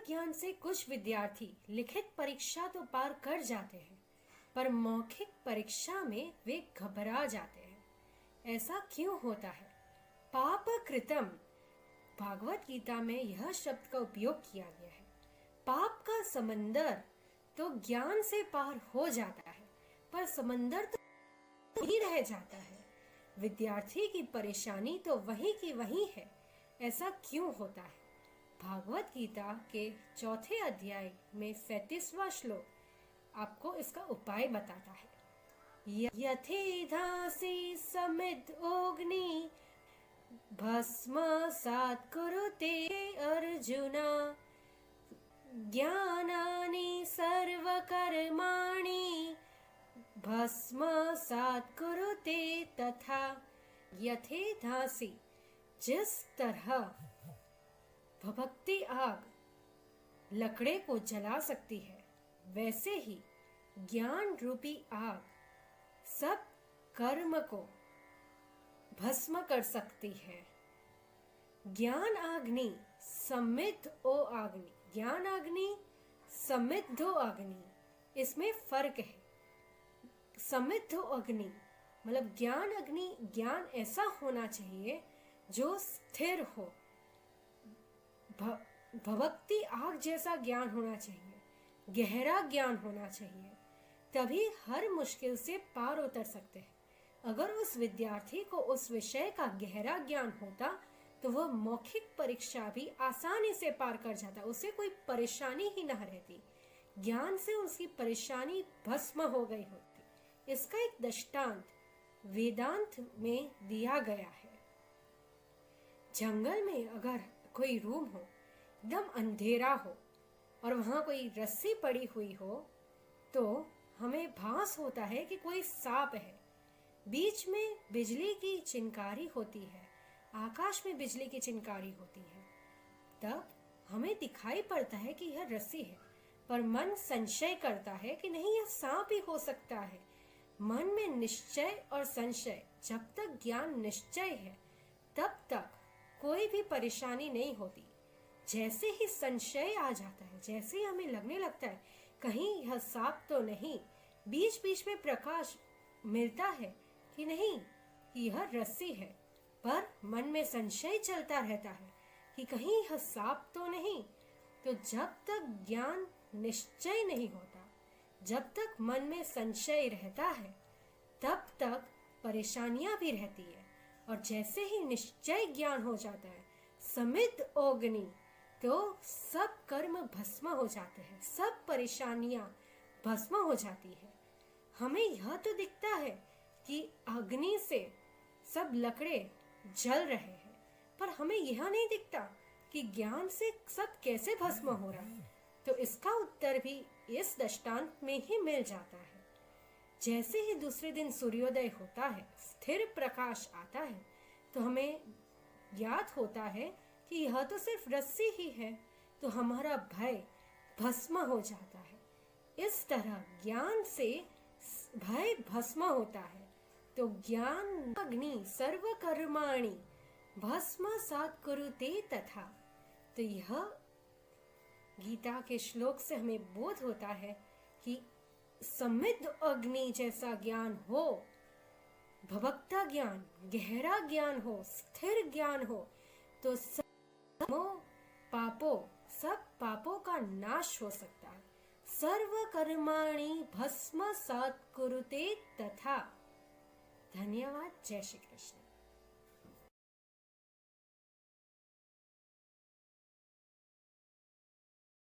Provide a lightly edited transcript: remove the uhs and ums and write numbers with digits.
ज्ञान से कुछ विद्यार्थी लिखित परीक्षा तो पार कर जाते हैं, पर मौखिक परीक्षा में वे घबरा जाते हैं। ऐसा क्यों होता है? पाप कृतम, भागवत गीता में यह शब्द का उपयोग किया गया है। पाप का समंदर तो ज्ञान से पार हो जाता है, पर समंदर तो ही रह जाता है। विद्यार्थी की परेशानी तो वही की वही है। ऐसा क्यों होता है? भागवत गीता के 4 अध्याय में 37वां श्लोक आपको इसका उपाय बताता है। यथेधासी समिद ओग्नि भस्मसात् कुरुते अर्जुना ज्ञानानि सर्वकर्माणि भस्मसात् कुरुते तथा। यथेधासी, जिस तरह भभक्ति आग लकड़े को जला सकती है, वैसे ही ज्ञान रूपी आग सब कर्म को भस्म कर सकती है। ज्ञान अग्नि समिद्ध ओ अग्नि, ज्ञान अग्नि समिद्धो अग्नि, इसमें फर्क है। समिद्धो अग्नि मतलब ज्ञान अग्नि, ज्ञान ऐसा होना चाहिए जो स्थिर हो। भभक्ति आग जैसा ज्ञान होना चाहिए, गहरा ज्ञान होना चाहिए, तभी हर मुश्किल से पार उतर सकते हैं। अगर उस विद्यार्थी को उस विषय का गहरा ज्ञान होता तो वह मौखिक परीक्षा भी आसानी से पार कर जाता, उसे कोई परेशानी ही न रहती। ज्ञान से उसकी परेशानी भस्म हो गई होती। इसका एक दृष्टांत वेदांत में दिया गया है। जंगल में अगर कोई रूम हो, एकदम अंधेरा हो और वहां कोई रस्सी पड़ी हुई हो, तो हमें भास होता है कि कोई सांप है। बीच में बिजली की चिनकारी होती है, आकाश में बिजली की चिनकारी होती है, तब हमें दिखाई पड़ता है कि यह रस्सी है, पर मन संशय करता है कि नहीं, यह सांप ही हो सकता है। मन में निश्चय और संशय, जब तक ज्ञान निश्चय है तब तक कोई भी परेशानी नहीं होती। जैसे ही संशय आ जाता है, जैसे ही हमें लगने लगता है कहीं यह सांप तो नहीं, बीच बीच में प्रकाश मिलता है कि नहीं, यह रस्सी है, पर मन में संशय चलता रहता है कि कहीं यह सांप तो नहीं। तो जब तक ज्ञान निश्चय नहीं होता, जब तक मन में संशय रहता है, तब तक परेशानियां भी रहती है। और जैसे ही निश्चय ज्ञान हो जाता है, समिद्ध अग्नि, तो सब कर्म भस्म हो जाते हैं, सब परेशानियां भस्म हो जाती है। हमें यह तो दिखता है कि अग्नि से सब लकड़े जल रहे हैं, पर हमें यह नहीं दिखता कि ज्ञान से सब कैसे भस्म हो रहा है। तो इसका उत्तर भी इस दृष्टांत में ही मिल जाता है। जैसे ही दूसरे दिन सूर्योदय होता है, स्थिर प्रकाश आता है, तो हमें याद होता है कि यह तो सिर्फ रस्सी ही है, तो हमारा भय भस्म हो जाता है। इस तरह ज्ञान से भय भस्म होता है। तो ज्ञान अग्नि सर्वकर्माणि भस्मसात् कुरुते तथा। तो यह गीता के श्लोक से हमें बोध होता है कि समिद्ध अग्नि जैसा ज्ञान हो, भभक्ता ज्ञान, गहरा ज्ञान हो, स्थिर ज्ञान हो, तो सब पापों का नाश हो सकता है। सर्व कर्माणि भस्मसात् कुरुते तथा। धन्यवाद। जय श्री कृष्ण।